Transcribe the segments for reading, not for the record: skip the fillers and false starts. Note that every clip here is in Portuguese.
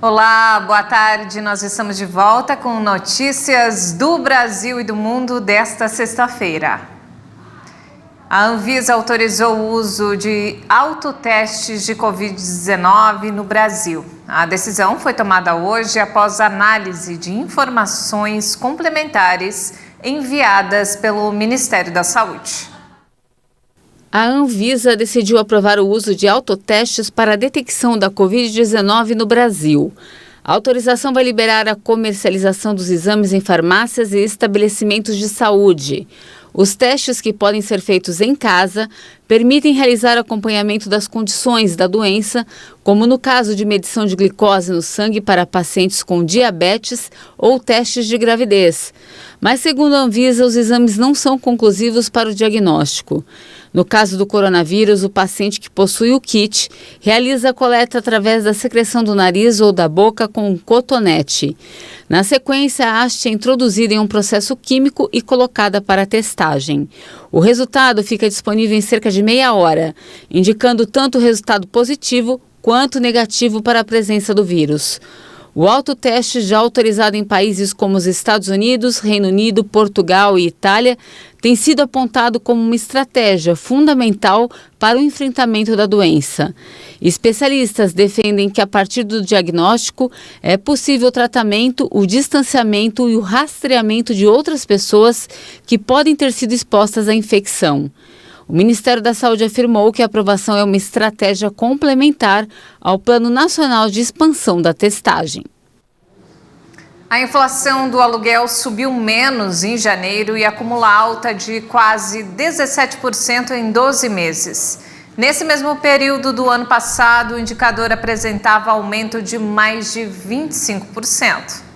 Olá, boa tarde. Nós estamos de volta com notícias do Brasil e do mundo desta sexta-feira. A Anvisa autorizou o uso de autotestes de Covid-19 no Brasil. A decisão foi tomada hoje após análise de informações complementares enviadas pelo Ministério da Saúde. A Anvisa decidiu aprovar o uso de autotestes para a detecção da Covid-19 no Brasil. A autorização vai liberar a comercialização dos exames em farmácias e estabelecimentos de saúde. Os testes, que podem ser feitos em casa, permitem realizar acompanhamento das condições da doença, como no caso de medição de glicose no sangue para pacientes com diabetes ou testes de gravidez. Mas, segundo a Anvisa, os exames não são conclusivos para o diagnóstico. No caso do coronavírus, o paciente que possui o kit realiza a coleta através da secreção do nariz ou da boca com um cotonete. Na sequência, a haste é introduzida em um processo químico e colocada para testagem. O resultado fica disponível em cerca de meia hora, indicando tanto o resultado positivo quanto negativo para a presença do vírus. O autoteste, já autorizado em países como os Estados Unidos, Reino Unido, Portugal e Itália, tem sido apontado como uma estratégia fundamental para o enfrentamento da doença. Especialistas defendem que, a partir do diagnóstico, é possível o tratamento, o distanciamento e o rastreamento de outras pessoas que podem ter sido expostas à infecção. O Ministério da Saúde afirmou que a aprovação é uma estratégia complementar ao Plano Nacional de Expansão da Testagem. A inflação do aluguel subiu menos em janeiro e acumula alta de quase 17% em 12 meses. Nesse mesmo período do ano passado, o indicador apresentava aumento de mais de 25%.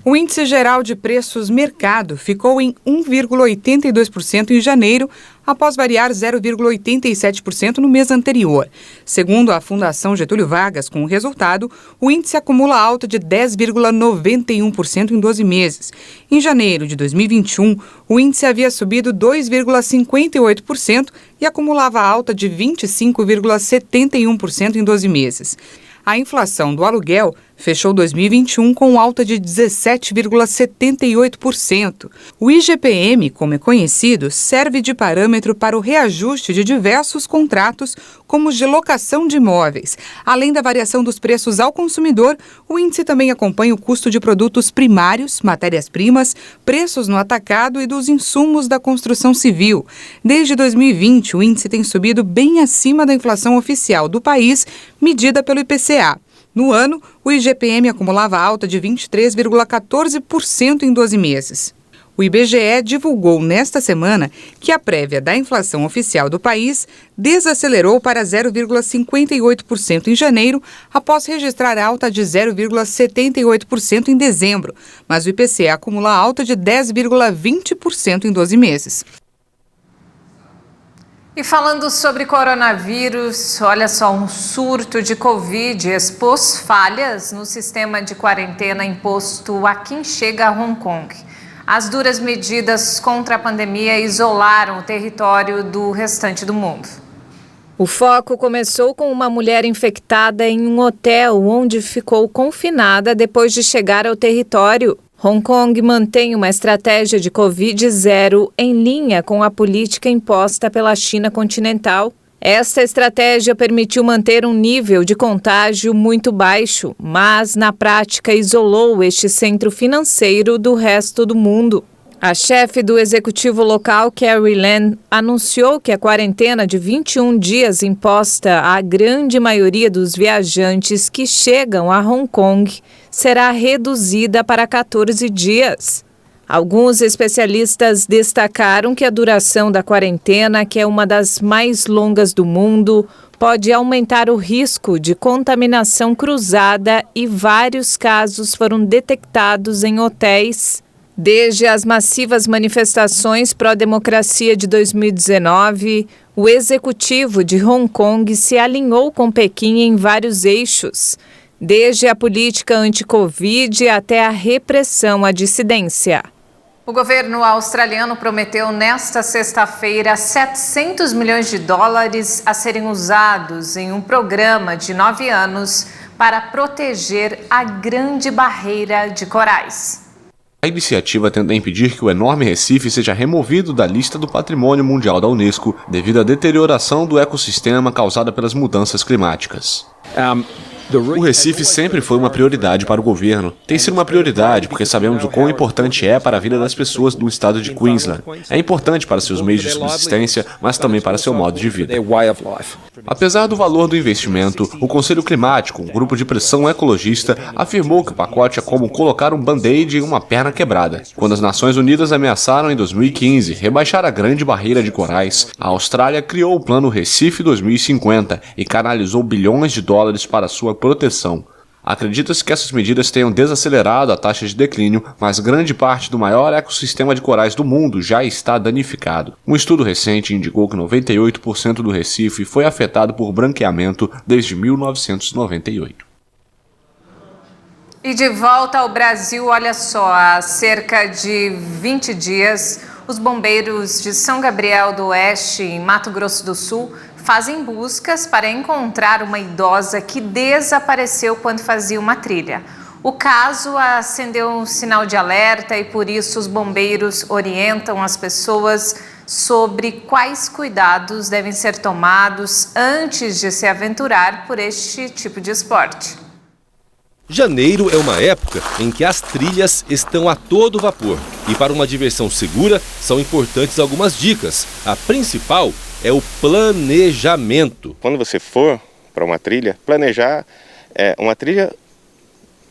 O índice geral de preços mercado ficou em 1,82% em janeiro, após variar 0,87% no mês anterior. Segundo a Fundação Getúlio Vargas, com o resultado, o índice acumula alta de 10,91% em 12 meses. Em janeiro de 2021, o índice havia subido 2,58% e acumulava alta de 25,71% em 12 meses. A inflação do aluguel fechou 2021 com alta de 17,78%. O IGPM, como é conhecido, serve de parâmetro para o reajuste de diversos contratos, como os de locação de imóveis. Além da variação dos preços ao consumidor, o índice também acompanha o custo de produtos primários, matérias-primas, preços no atacado e dos insumos da construção civil. Desde 2020, o índice tem subido bem acima da inflação oficial do país, medida pelo IPCA. No ano, o IGPM acumulava alta de 23,14% em 12 meses. O IBGE divulgou nesta semana que a prévia da inflação oficial do país desacelerou para 0,58% em janeiro, após registrar alta de 0,78% em dezembro, mas o IPCA acumula alta de 10,20% em 12 meses. E falando sobre coronavírus, olha só, um surto de Covid expôs falhas no sistema de quarentena imposto a quem chega a Hong Kong. As duras medidas contra a pandemia isolaram o território do restante do mundo. O foco começou com uma mulher infectada em um hotel onde ficou confinada depois de chegar ao território. Hong Kong mantém uma estratégia de Covid-0 em linha com a política imposta pela China continental. Esta estratégia permitiu manter um nível de contágio muito baixo, mas na prática isolou este centro financeiro do resto do mundo. A chefe do executivo local, Carrie Lam, anunciou que a quarentena de 21 dias imposta à grande maioria dos viajantes que chegam a Hong Kong será reduzida para 14 dias. Alguns especialistas destacaram que a duração da quarentena, que é uma das mais longas do mundo, pode aumentar o risco de contaminação cruzada e vários casos foram detectados em hotéis. Desde as massivas manifestações pró-democracia de 2019, o executivo de Hong Kong se alinhou com Pequim em vários eixos, desde a política anti-Covid até a repressão à dissidência. O governo australiano prometeu nesta sexta-feira 700 milhões de dólares a serem usados em um programa de 9 anos para proteger a Grande Barreira de Corais. A iniciativa tenta impedir que o enorme recife seja removido da lista do Patrimônio Mundial da Unesco devido à deterioração do ecossistema causada pelas mudanças climáticas. O Recife sempre foi uma prioridade para o governo. Tem sido uma prioridade porque sabemos o quão importante é para a vida das pessoas do estado de Queensland. É importante para seus meios de subsistência, mas também para seu modo de vida. Apesar do valor do investimento, o Conselho Climático, um grupo de pressão ecologista, afirmou que o pacote é como colocar um band-aid em uma perna quebrada. Quando as Nações Unidas ameaçaram em 2015 rebaixar a Grande Barreira de Corais, a Austrália criou o Plano Recife 2050 e canalizou bilhões de dólares para sua proteção. Acredita-se que essas medidas tenham desacelerado a taxa de declínio, mas grande parte do maior ecossistema de corais do mundo já está danificado. Um estudo recente indicou que 98% do Recife foi afetado por branqueamento desde 1998. E de volta ao Brasil, olha só, há cerca de 20 dias, os bombeiros de São Gabriel do Oeste, em Mato Grosso do Sul, fazem buscas para encontrar uma idosa que desapareceu quando fazia uma trilha. O caso acendeu um sinal de alerta e por isso os bombeiros orientam as pessoas sobre quais cuidados devem ser tomados antes de se aventurar por este tipo de esporte. Janeiro é uma época em que as trilhas estão a todo vapor e para uma diversão segura são importantes algumas dicas. A principal é o planejamento. Quando você for para uma trilha, planejar uma trilha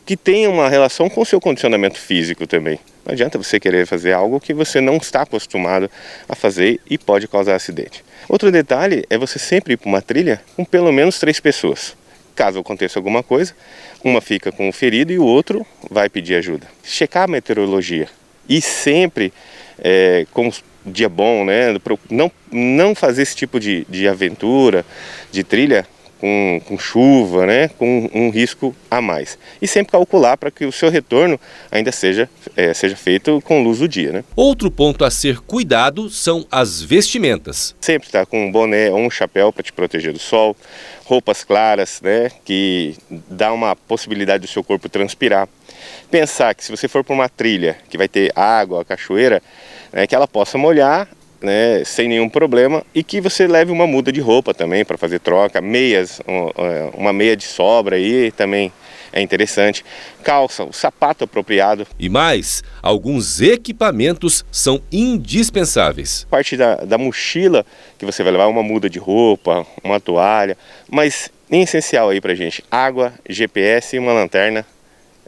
que tenha uma relação com o seu condicionamento físico também. Não adianta você querer fazer algo que você não está acostumado a fazer e pode causar acidente. Outro detalhe é você sempre ir para uma trilha com pelo menos 3 pessoas. Caso aconteça alguma coisa, uma fica com o ferido e o outro vai pedir ajuda. Checar a meteorologia e sempre com dia bom, né? Não fazer esse tipo de aventura, de trilha com chuva, né? Com um risco a mais. E sempre calcular para que o seu retorno ainda seja feito com luz do dia, né? Outro ponto a ser cuidado são as vestimentas. Sempre estar com um boné ou um chapéu para te proteger do sol, roupas claras, né? Que dá uma possibilidade do seu corpo transpirar. Pensar que se você for para uma trilha que vai ter água, cachoeira, que ela possa molhar, né, sem nenhum problema, e que você leve uma muda de roupa também para fazer troca, meias, uma meia de sobra aí também é interessante, calça, o sapato apropriado. E mais, alguns equipamentos são indispensáveis. Parte da mochila que você vai levar, uma muda de roupa, uma toalha, mas em essencial aí pra gente, água, GPS e uma lanterna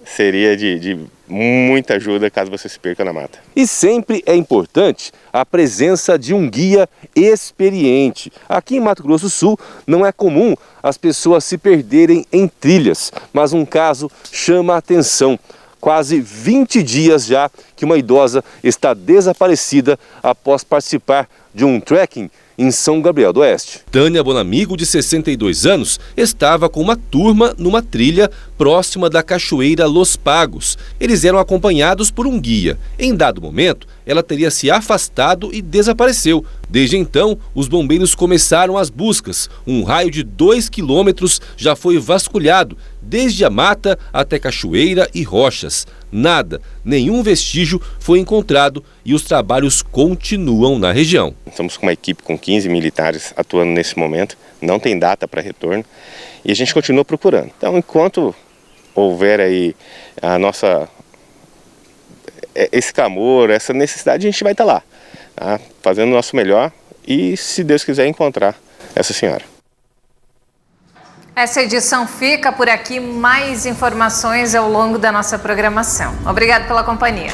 seria de muita ajuda caso você se perca na mata. E sempre é importante a presença de um guia experiente. Aqui em Mato Grosso do Sul não é comum as pessoas se perderem em trilhas, mas um caso chama a atenção. Quase 20 dias já que uma idosa está desaparecida após participar de um trekking em São Gabriel do Oeste. Tânia Bonamigo, de 62 anos, estava com uma turma numa trilha próxima da Cachoeira Los Pagos. Eles eram acompanhados por um guia. Em dado momento, ela teria se afastado e desapareceu. Desde então, os bombeiros começaram as buscas. Um raio de 2 quilômetros já foi vasculhado, desde a mata até cachoeira e rochas. Nada, nenhum vestígio foi encontrado e os trabalhos continuam na região. Estamos com uma equipe com 15 militares atuando nesse momento, não tem data para retorno e a gente continua procurando. Então, enquanto houver aí esse clamor, essa necessidade, a gente vai estar lá, tá? Fazendo o nosso melhor e, se Deus quiser, encontrar essa senhora. Essa edição fica por aqui. Mais informações ao longo da nossa programação. Obrigado pela companhia.